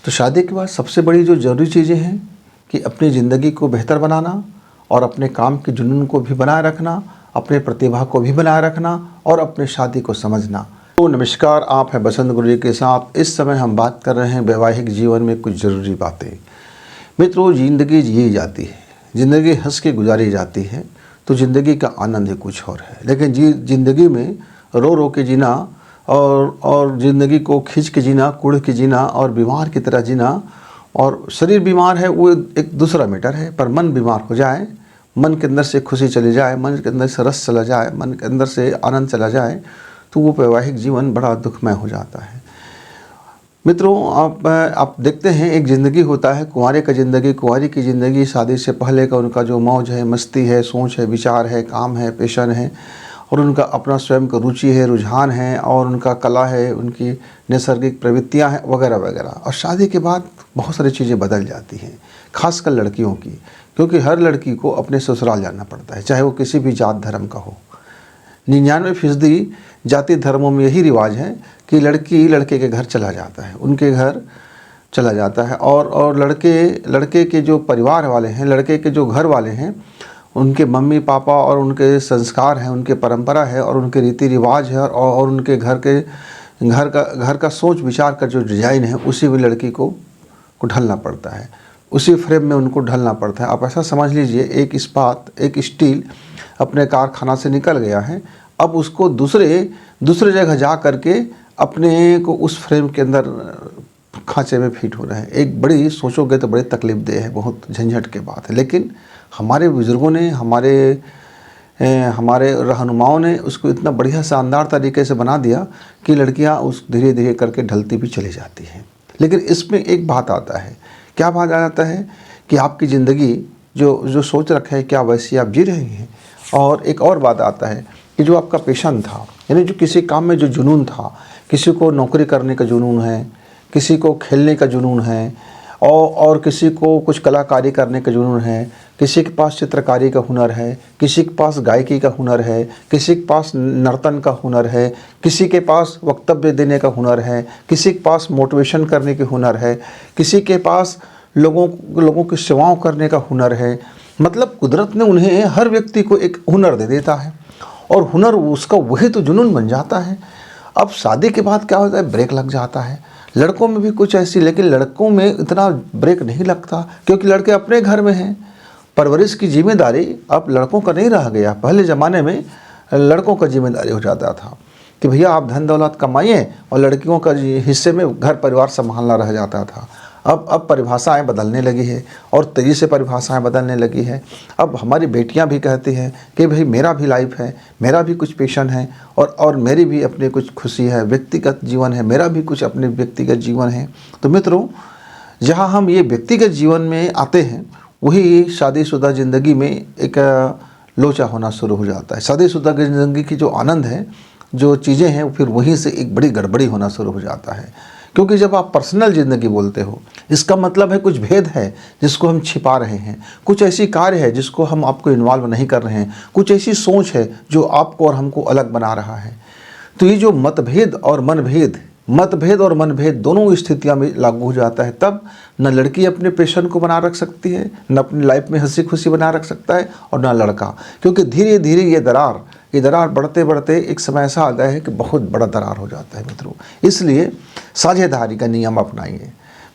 तो शादी के बाद सबसे बड़ी जो ज़रूरी चीज़ें हैं कि अपनी ज़िंदगी को बेहतर बनाना और अपने काम के जुनून को भी बनाए रखना, अपने प्रतिभा को भी बनाए रखना और अपने शादी को समझना। तो नमस्कार, आप हैं बसंत गुरु जी के साथ। इस समय हम बात कर रहे हैं वैवाहिक जीवन में कुछ ज़रूरी बातें। मित्रों, ज़िंदगी जी जाती है, ज़िंदगी हंस के गुजारी जाती है, तो ज़िंदगी का आनंद ही कुछ और है। लेकिन ज़िंदगी में रो रो के जीना और ज़िंदगी को खींच के जीना, कुढ़ के जीना और बीमार की तरह जीना, और शरीर बीमार है वो एक दूसरा मैटर है, पर मन बीमार हो जाए, मन के अंदर से खुशी चली जाए, मन के अंदर से रस चला जाए, मन के अंदर से आनंद चला जाए, तो वो वैवाहिक जीवन बड़ा दुखमय हो जाता है। मित्रों, आप देखते हैं, एक ज़िंदगी होता है कुंवारे का ज़िंदगी, कुंवारी की ज़िंदगी, शादी से पहले का उनका जो मौज है, मस्ती है, सोच है, विचार है, काम है, पैशन है, और उनका अपना स्वयं का रुचि है, रुझान है, और उनका कला है, उनकी नैसर्गिक प्रवृत्तियां हैं, वगैरह वगैरह। और शादी के बाद बहुत सारी चीज़ें बदल जाती हैं, खासकर लड़कियों की, क्योंकि हर लड़की को अपने ससुराल जाना पड़ता है, चाहे वो किसी भी जात धर्म का हो। 99% जाति धर्मों में यही रिवाज है कि लड़की लड़के के घर चला जाता है, उनके घर चला जाता है, और लड़के के जो परिवार वाले हैं, लड़के के जो घर वाले हैं, उनके मम्मी पापा और उनके संस्कार हैं, उनके परंपरा है और उनके रीति रिवाज है, और उनके घर का सोच विचार का जो डिज़ाइन है, उसी में लड़की को ढलना पड़ता है, उसी फ्रेम में उनको ढलना पड़ता है। आप ऐसा समझ लीजिए, एक स्टील अपने कारखाना से निकल गया है, अब उसको दूसरे जगह जा करके अपने को उस फ्रेम के अंदर खांचे में फिट हो रहा है। एक बड़ी, सोचोगे तो बड़ी तकलीफदेह है, बहुत झंझट की बात है। लेकिन हमारे बुज़ुर्गों ने, हमारे रहनुमाओं ने उसको इतना बढ़िया शानदार तरीके से बना दिया कि लड़कियां उस धीरे धीरे करके ढलती भी चली जाती हैं। लेकिन इसमें एक बात आता है, क्या बात आ जाता है कि आपकी ज़िंदगी जो सोच रखे है, क्या वैसी आप जी रहे हैं। और एक और बात आता है कि जो आपका पैशन था, यानी जो किसी काम में जो जुनून था, किसी को नौकरी करने का जुनून है, किसी को खेलने का जुनून है, और किसी को कुछ कलाकारी करने का जुनून है, किसी के पास चित्रकारी का हुनर है, किसी के पास गायकी का हुनर है, किसी के पास नर्तन का हुनर है, किसी के पास वक्तव्य देने का हुनर है, किसी के पास मोटिवेशन करने के हुनर है, किसी के पास लोगों की सेवाओं करने का हुनर है। मतलब कुदरत ने उन्हें, हर व्यक्ति को एक हुनर दे देता है, और हुनर उसका वही तो जुनून बन जाता है। अब शादी के बाद क्या होता है, ब्रेक लग जाता है। लड़कों में भी कुछ ऐसी, लेकिन लड़कों में इतना ब्रेक नहीं लगता, क्योंकि लड़के अपने घर में हैं। परवरिश की जिम्मेदारी अब लड़कों का नहीं रह गया। पहले ज़माने में लड़कों का जिम्मेदारी हो जाता था कि भैया आप धन दौलत कमाइए, और लड़कियों का हिस्से में घर परिवार संभालना रह जाता था। अब परिभाषाएं बदलने लगी है, और तेज़ी से परिभाषाएं बदलने लगी है। अब हमारी बेटियां भी कहती हैं कि भाई मेरा भी लाइफ है, मेरा भी कुछ पैशन है, और मेरी भी अपनी कुछ खुशी है, व्यक्तिगत जीवन है, मेरा भी कुछ अपने व्यक्तिगत जीवन है। तो मित्रों, जहां हम ये व्यक्तिगत जीवन में आते हैं, वही शादीशुदा ज़िंदगी में एक लोचा होना शुरू हो जाता है। शादीशुदा की ज़िंदगी की जो आनंद है, जो चीज़ें हैं, फिर वहीं से एक बड़ी गड़बड़ी होना शुरू हो जाता है। क्योंकि जब आप पर्सनल ज़िंदगी बोलते हो, इसका मतलब है कुछ भेद है जिसको हम छिपा रहे हैं, कुछ ऐसी कार्य है जिसको हम आपको इन्वॉल्व नहीं कर रहे हैं, कुछ ऐसी सोच है जो आपको और हमको अलग बना रहा है। तो ये जो मतभेद और मनभेद दोनों स्थितियां में लागू हो जाता है। तब न लड़की अपने पैशन को बना रख सकती है, न अपनी लाइफ में हंसी खुशी बना रख सकता है, और न लड़का। क्योंकि धीरे धीरे ये दरार बढ़ते बढ़ते एक समय ऐसा आता है कि बहुत बड़ा दरार हो जाता है मित्रों। इसलिए साझेदारी का नियम अपनाइए।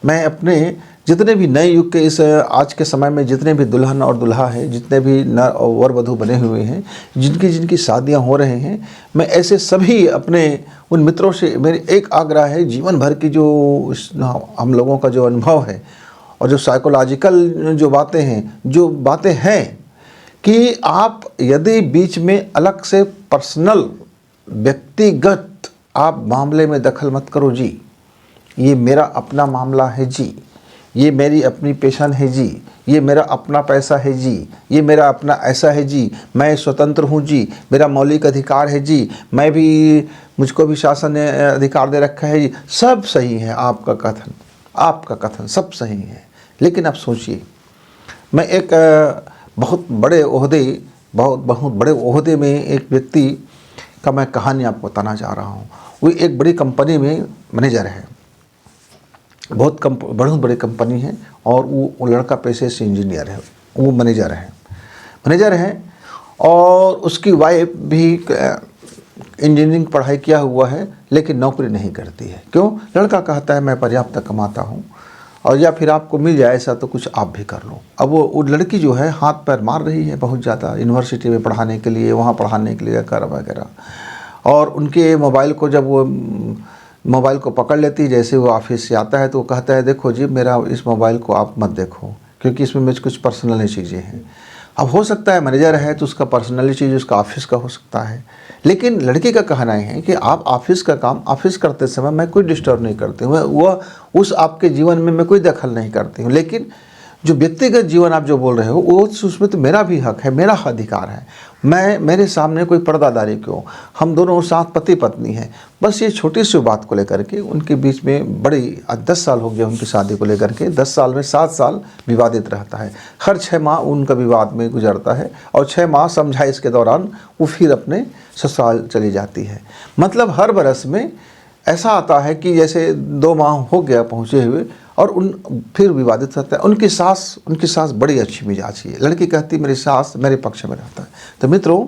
मैं अपने जितने भी नए युग के इस आज के समय में जितने भी दुल्हन और दुल्हा है, जितने भी नर और वर वधू बने हुए हैं, जिनकी शादियां हो रहे हैं, मैं ऐसे सभी अपने उन मित्रों से मेरे एक आग्रह है, जीवन भर की जो हम लोगों का जो अनुभव है, और जो साइकोलॉजिकल जो बातें हैं कि आप यदि बीच में अलग से पर्सनल व्यक्तिगत आप मामले में दखल मत करो जी। ये मेरा अपना मामला है जी, ये मेरी अपनी पेशन है जी, ये मेरा अपना पैसा है जी, ये मेरा अपना ऐसा है जी, मैं स्वतंत्र हूँ जी, मेरा मौलिक अधिकार है जी, मुझको भी शासन ने अधिकार दे रखा है जी। सब सही है, आपका कथन सब सही है। लेकिन आप सोचिए, मैं एक बहुत बड़े ओहदे में एक व्यक्ति का मैं कहानी आपको बताना चाह रहा हूँ। वो एक बड़ी कंपनी में मैनेजर है। बहुत बड़ी कंपनी है और वो लड़का पेशे से इंजीनियर है, वो मैनेजर है और उसकी वाइफ भी इंजीनियरिंग पढ़ाई किया हुआ है लेकिन नौकरी नहीं करती है। क्यों? लड़का कहता है मैं पर्याप्त कमाता हूँ और या फिर आपको मिल जाए ऐसा तो कुछ आप भी कर लो। अब वो लड़की जो है हाथ पैर मार रही है बहुत ज़्यादा, यूनिवर्सिटी में पढ़ाने के लिए, वहाँ पढ़ाने के लिए कर वगैरह। और उनके मोबाइल को जब वो मोबाइल को पकड़ लेती है, जैसे वो ऑफिस से आता है तो वो कहता है देखो जी मेरा इस मोबाइल को आप मत देखो क्योंकि इसमें मुझे कुछ पर्सनल चीज़ें हैं। अब हो सकता है मैनेजर है तो उसका पर्सनल चीज़ उसका ऑफिस का हो सकता है, लेकिन लड़की का कहना है कि आप ऑफिस का काम ऑफिस करते समय मैं कोई डिस्टर्ब नहीं करती हूँ, वह उस आपके जीवन में मैं कोई दखल नहीं करती हूँ, लेकिन जो व्यक्तिगत जीवन आप जो बोल रहे हो वो उसमें तो मेरा भी हक है, मेरा अधिकार है। मेरे सामने कोई पर्दादारी क्यों, हम दोनों साथ पति पत्नी हैं। बस ये छोटी सी बात को लेकर के उनके बीच में बड़ी 10 साल हो गया उनकी शादी को लेकर के, 10 साल में 7 साल विवादित रहता है। हर 6 माह उनका विवाद में गुजरता है और 6 माह समझाइश के दौरान वो फिर अपने ससुराल चली जाती है। मतलब हर बरस में ऐसा आता है कि जैसे 2 माह हो गया पहुँचे हुए और फिर विवादित रहता है। उनकी सास बड़ी अच्छी मिजाज है। लड़की कहती मेरी सास मेरे पक्ष में रहता है। तो मित्रों,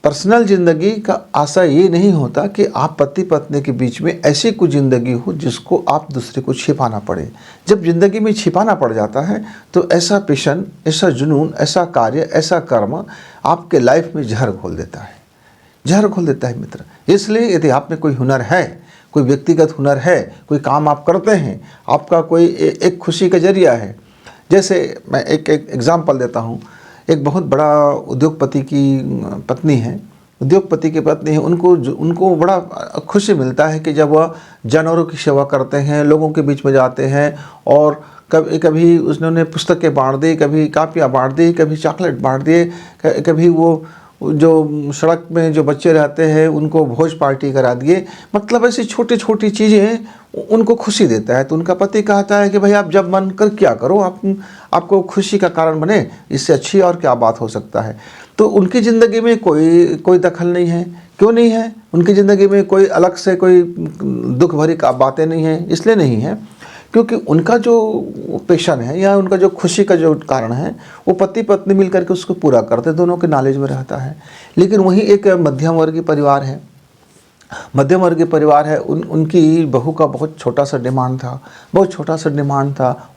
पर्सनल ज़िंदगी का आशय ये नहीं होता कि आप पति पत्नी के बीच में ऐसी कुछ ज़िंदगी हो जिसको आप दूसरे को छिपाना पड़े। जब ज़िंदगी में छिपाना पड़ जाता है तो ऐसा पेशन, ऐसा जुनून, ऐसा कार्य, ऐसा कर्म आपके लाइफ में जहर घोल देता है मित्र। इसलिए यदि आप में कोई हुनर है, कोई व्यक्तिगत हुनर है, कोई काम आप करते हैं, आपका कोई एक खुशी का जरिया है। जैसे मैं एक एग्जाम्पल देता हूँ। एक बहुत बड़ा उद्योगपति की पत्नी है, उनको बड़ा खुशी मिलता है कि जब वह जानवरों की सेवा करते हैं, लोगों के बीच में जाते हैं और कभी उन्होंने पुस्तकें बांट दी, कभी कापियाँ बांट दी, कभी चॉकलेट बांट दिए, कभी वो जो सड़क में जो बच्चे रहते हैं उनको भोज पार्टी करा दिए। मतलब ऐसी छोटी छोटी चीज़ें उनको खुशी देता है। तो उनका पति कहता है कि भाई आप जब मन कर क्या करो, आपको खुशी का कारण बने, इससे अच्छी और क्या बात हो सकता है। तो उनकी ज़िंदगी में कोई दखल नहीं है। क्यों नहीं है? उनकी ज़िंदगी में कोई अलग से कोई दुख भरी बातें नहीं हैं। इसलिए नहीं है क्योंकि उनका जो पैशन है या उनका जो खुशी का जो कारण है वो पति पत्नी मिलकर के उसको पूरा करते, दोनों के नॉलेज में रहता है। लेकिन वही एक मध्यम वर्गीय परिवार है, उनकी बहू का बहुत छोटा सा डिमांड था।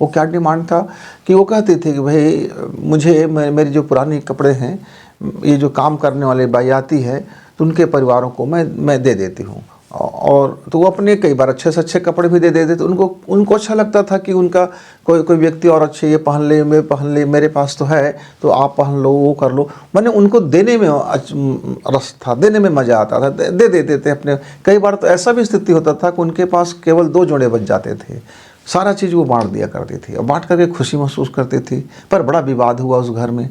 वो क्या डिमांड था कि वो कहती थी कि भाई मुझे मेरी जो पुरानी कपड़े हैं, ये जो काम करने वाले बाई आती है तो उनके परिवारों को मैं दे देती हूँ। और तो वो अपने कई बार अच्छे से अच्छे कपड़े भी दे देते। तो उनको अच्छा लगता था कि उनका कोई व्यक्ति और अच्छे ये पहन ले, मैं पहन ले, मेरे पास तो है तो आप पहन लो, वो कर लो। मैंने उनको देने में रस था, देने में मज़ा आता था, दे देते थे अपने। कई बार तो ऐसा भी स्थिति होता था कि उनके पास केवल 2 जोड़े बच जाते थे, सारा चीज़ वो बांट दिया करती थी और बांट करके खुशी महसूस करती थी। पर बड़ा विवाद हुआ उस घर में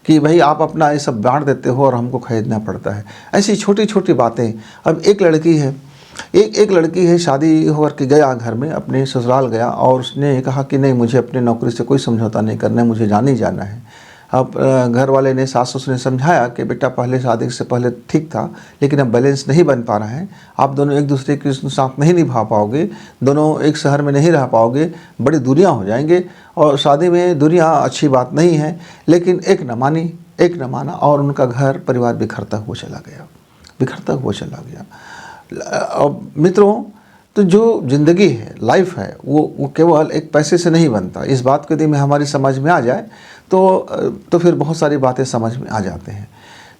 कि भाई आप अपना ये सब बांट देते हो और हमको खरीदना पड़ता है। ऐसी छोटी छोटी बातें। अब एक लड़की है शादी होकर के गया घर में, अपने ससुराल गया और उसने कहा कि नहीं मुझे अपने नौकरी से कोई समझौता नहीं करना है, मुझे जाना ही जाना है। अब घर वाले ने, सास ससुर ने समझाया कि बेटा पहले शादी से पहले ठीक था लेकिन अब बैलेंस नहीं बन पा रहा है, आप दोनों एक दूसरे के साथ नहीं निभा पाओगे, दोनों एक शहर में नहीं रह पाओगे, बड़ी दूरियां हो जाएंगे और शादी में दूरियां अच्छी बात नहीं है। लेकिन एक न माना और उनका घर परिवार बिखरता हुआ चला गया। अब मित्रों, तो जो ज़िंदगी है, लाइफ है, वो केवल एक पैसे से नहीं बनता। इस बात को यदि में हमारी समझ में आ जाए तो फिर बहुत सारी बातें समझ में आ जाते हैं।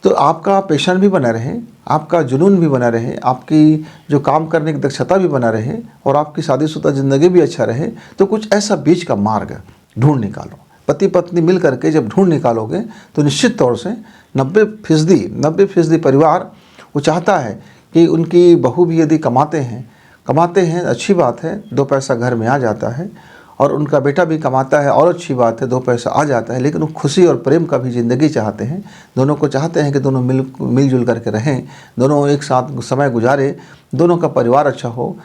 तो आपका पैशन भी बना रहे, आपका जुनून भी बना रहे, आपकी जो काम करने की दक्षता भी बना रहे और आपकी शादीशुदा ज़िंदगी भी अच्छा रहे, तो कुछ ऐसा बीच का मार्ग ढूंढ निकालो। पति पत्नी मिल करके जब ढूंढ निकालोगे तो निश्चित तौर से 90% परिवार वो चाहता है कि उनकी बहू भी यदि कमाते हैं अच्छी बात है, 2 पैसा घर में आ जाता है, और उनका बेटा भी कमाता है और अच्छी बात है, 2 पैसा आ जाता है। लेकिन वो खुशी और प्रेम का भी ज़िंदगी चाहते हैं। दोनों को चाहते हैं कि दोनों मिलजुल करके रहें, दोनों एक साथ समय गुजारें, दोनों का परिवार अच्छा हो,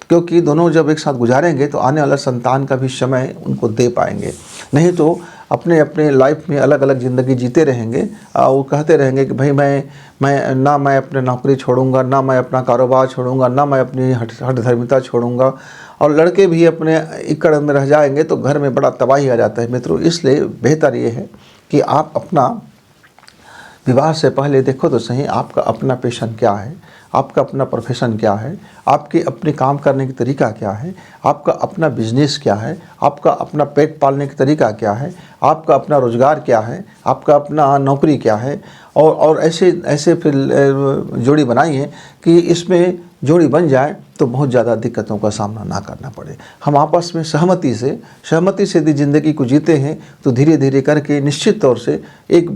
क्योंकि दोनों जब एक साथ गुजारेंगे तो आने वाला संतान का भी समय उनको दे पाएंगे। नहीं तो अपने अपने लाइफ में अलग अलग ज़िंदगी जीते रहेंगे। वो कहते रहेंगे कि भाई मैं अपने नौकरी छोड़ूंगा, ना मैं अपना कारोबार छोड़ूंगा, ना मैं अपनी हठधर्मिता छोड़ूंगा, और लड़के भी अपने इकड़ में रह जाएंगे तो घर में बड़ा तबाही आ जाता है मित्रों। इसलिए बेहतर ये है कि आप अपना विवाह से पहले देखो तो सही आपका अपना पैशन क्या है, आपका अपना प्रोफेशन क्या है, आपके अपने काम करने का तरीका क्या है, आपका अपना बिजनेस क्या है, आपका अपना पेट पालने का तरीका क्या है, आपका अपना रोज़गार क्या है, आपका अपना नौकरी क्या है। और ऐसे ऐसे फिर जोड़ी बनाई है कि इसमें जोड़ी बन जाए तो बहुत ज़्यादा दिक्कतों का सामना ना करना पड़े। हम आपस में सहमति से यदि ज़िंदगी को जीते हैं तो धीरे धीरे करके निश्चित तौर से एक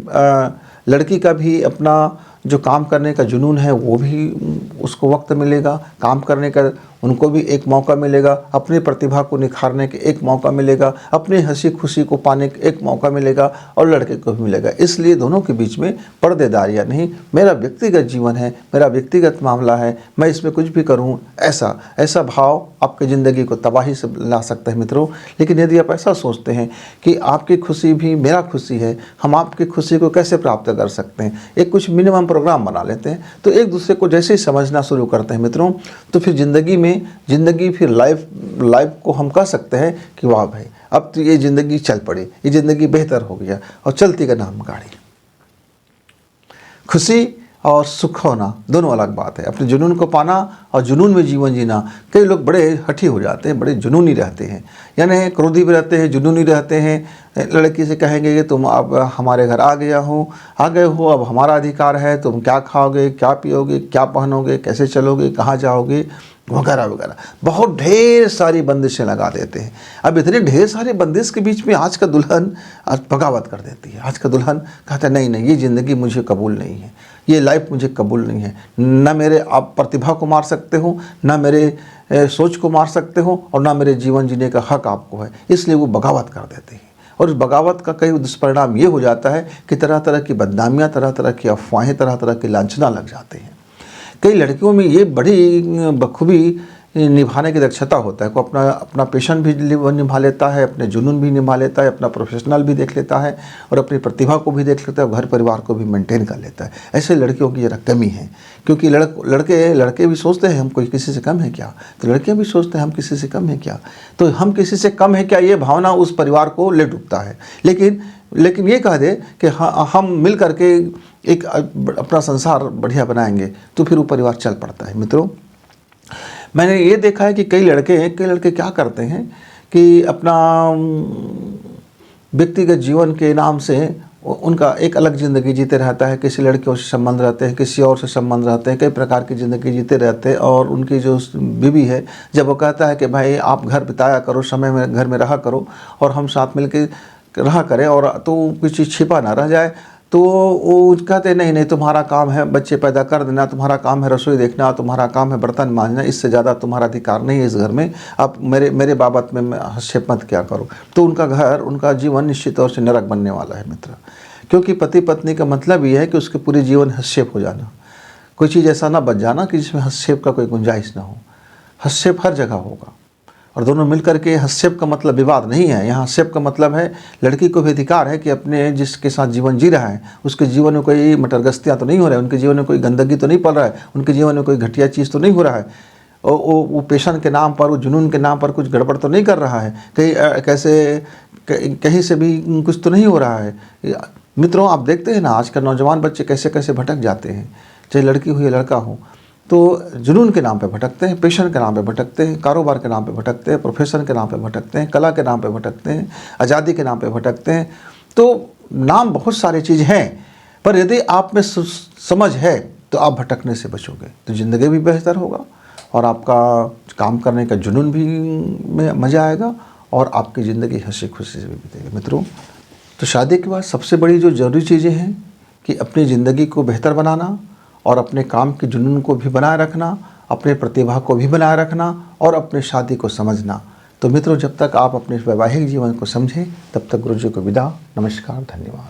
लड़की का भी अपना जो काम करने का जुनून है वो भी उसको वक्त मिलेगा, काम करने का उनको भी एक मौका मिलेगा, अपनी प्रतिभा को निखारने के एक मौका मिलेगा, अपनी हंसी खुशी को पाने का एक मौका मिलेगा और लड़के को भी मिलेगा। इसलिए दोनों के बीच में पर्देदारियाँ नहीं, मेरा व्यक्तिगत जीवन है, मेरा व्यक्तिगत मामला है, मैं इसमें कुछ भी करूँ, ऐसा भाव आपकी ज़िंदगी को तबाही से ला सकता है मित्रों। लेकिन यदि आप ऐसा सोचते हैं कि आपकी खुशी भी मेरा खुशी है, हम आपकी खुशी को कैसे प्राप्त कर सकते हैं, एक कुछ मिनिमम प्रोग्राम बना लेते हैं, तो एक दूसरे को जैसे ही समझना शुरू करते हैं मित्रों, तो फिर ज़िंदगी फिर लाइफ को हम कह सकते हैं कि वाह भाई अब तो ये ज़िंदगी चल पड़ी, ये ज़िंदगी बेहतर हो गया। और चलती का नाम गाड़ी। खुशी और सुख होना दोनों अलग बात है। अपने जुनून को पाना और जुनून में जीवन जीना। कई लोग बड़े हठी हो जाते हैं, बड़े जुनूनी रहते हैं, यानी क्रोधी भी रहते हैं, जुनूनी रहते हैं। लड़की से कहेंगे कि तुम अब हमारे घर आ गए हो, अब हमारा अधिकार है, तुम क्या खाओगे, क्या पियोगे, क्या पहनोगे, कैसे चलोगे, कहाँ जाओगे, वगैरह वगैरह। बहुत ढेर सारी बंदिशें लगा देते हैं। अब इतने ढेर सारी बंदिश के बीच में आज का दुल्हन आज बगावत कर देती है। आज का दुल्हन कहता है नहीं, ये ज़िंदगी मुझे कबूल नहीं है, ये लाइफ मुझे कबूल नहीं है, ना मेरे आप प्रतिभा को मार सकते हो, ना मेरे सोच को मार सकते हो, और ना मेरे जीवन जीने का हक आपको है। इसलिए वो बगावत कर देते हैं। और उस बगावत का कई दुष्परिणाम ये हो जाता है कि तरह तरह की बदनामियाँ, तरह तरह की अफवाहें, तरह तरह की लांछना लग जाते हैं। कई लड़कियों में ये बड़ी बखूबी निभाने की दक्षता होता है, को अपना पैशन भी निभा लेता है, अपने जुनून भी निभा लेता है, अपना प्रोफेशनल भी देख लेता है और अपनी प्रतिभा को भी देख लेता है, घर परिवार को भी मेंटेन कर लेता है। ऐसे लड़कियों की जरा कमी है, क्योंकि लड़के भी सोचते हैं हम कोई किसी से कम है क्या, तो लड़कियां भी सोचते हैं हम किसी से कम है क्या, तो हम किसी से कम है क्या, ये भावना उस परिवार को ले डूबता है। लेकिन ये कह दे कि हम मिल करके एक अपना संसार बढ़िया बनाएंगे तो फिर वो परिवार चल पड़ता है। मित्रों, मैंने ये देखा है कि कई लड़के क्या करते हैं कि अपना व्यक्तिगत जीवन के नाम से उनका एक अलग ज़िंदगी जीते रहता है। किसी लड़कियों से संबंध रहते हैं, किसी और से संबंध रहते हैं, कई प्रकार की ज़िंदगी जीते रहते हैं। और उनकी जो बीवी है, जब वो कहता है कि भाई आप घर बिताया करो, समय में घर में रहा करो और हम साथ मिल के रहा करें, और तो कुछ चीज़ छिपा ना रह जाए, तो वो कहते नहीं, तुम्हारा काम है बच्चे पैदा कर देना, तुम्हारा काम है रसोई देखना, तुम्हारा काम है बर्तन मांजना, इससे ज़्यादा तुम्हारा अधिकार नहीं है इस घर में, आप मेरे बाबत में हस्तक्षेप मत क्या करो। तो उनका घर, उनका जीवन निश्चित तौर से नरक बनने वाला है मित्र। क्योंकि पति पत्नी का मतलब ये है कि उसके पूरे जीवन हस्तक्षेप हो जाना, कोई चीज़ ऐसा ना बच जाना कि जिसमें हस्तक्षेप का कोई गुंजाइश ना हो। हस्तक्षेप हर जगह होगा, और दोनों मिलकर के, हस्तक्षेप का मतलब विवाद नहीं है, यहाँ हस्तक्षेप का मतलब है लड़की को भी अधिकार है कि अपने जिसके साथ जीवन जी रहा है उसके जीवन में कोई मटरगस्तियाँ तो नहीं हो रहा है, उनके जीवन में कोई गंदगी तो नहीं पड़ रहा है, उनके जीवन में कोई घटिया चीज़ तो नहीं हो रहा है, वो पैशन के नाम पर, वो जुनून के नाम पर कुछ गड़बड़ तो नहीं कर रहा है, कहीं से भी कुछ तो नहीं हो रहा है। मित्रों, आप देखते हैं ना आजकल नौजवान बच्चे कैसे कैसे भटक जाते हैं, चाहे लड़की हो या लड़का हो, तो जुनून के नाम पे भटकते हैं, पैशन के नाम पे भटकते हैं, कारोबार के नाम पे भटकते हैं, प्रोफेशन के नाम पे भटकते हैं, कला के नाम पे भटकते हैं, आज़ादी के नाम पे भटकते हैं। तो नाम बहुत सारी चीज़ हैं, पर यदि आप में समझ है तो आप भटकने से बचोगे, तो ज़िंदगी भी बेहतर होगा और आपका काम करने का जुनून भी में मज़ा आएगा और आपकी ज़िंदगी हंसी खुशी से भी बीतेगी। मित्रों, तो शादी के बाद सबसे बड़ी जो ज़रूरी चीज़ें हैं कि अपनी ज़िंदगी को बेहतर बनाना और अपने काम के जुनून को भी बनाए रखना, अपने प्रतिभा को भी बनाए रखना और अपने शादी को समझना। तो मित्रों, जब तक आप अपने वैवाहिक जीवन को समझें तब तक गुरु जी को विदा। नमस्कार, धन्यवाद।